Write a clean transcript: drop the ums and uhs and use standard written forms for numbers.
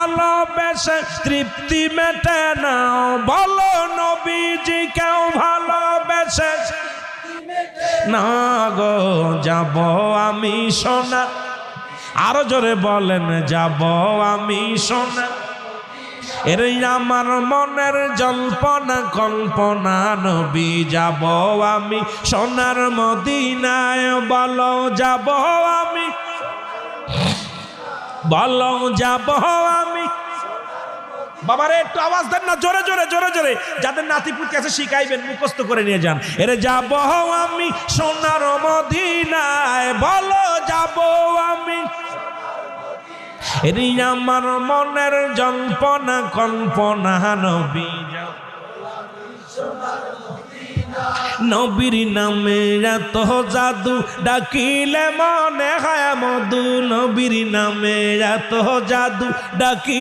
ভালোবেসে তৃপ্তি মেটে না, বলো নবীজি কেউ ভালোবেসে না গো। যাব আমি সোনা, আরো জোরে বলেন, যাব আমি সোনা। এর আমার মনের জল্পনা কল্পনা, নবী যাব আমি সোনার মদিনায়। বলো যাব আমি, বলো যাব আমি। বাবারে একটু আওয়াজ দেন না, জোরে জোরে জোরে জোরে। যাদের নাতিপুতি আছে শিখাইবেন, মুখস্থ করে নিয়ে যান। এরে যাব আমি সোনার মদিনায়, বলো যাব আমি। এরে আমার মনের জল্পনা কল্পনা, নবী যাব। নবীর নামে এত জাদু, ডাকিলে মনে হয় মধু। নবীর নামে এত জাদু, ডাকি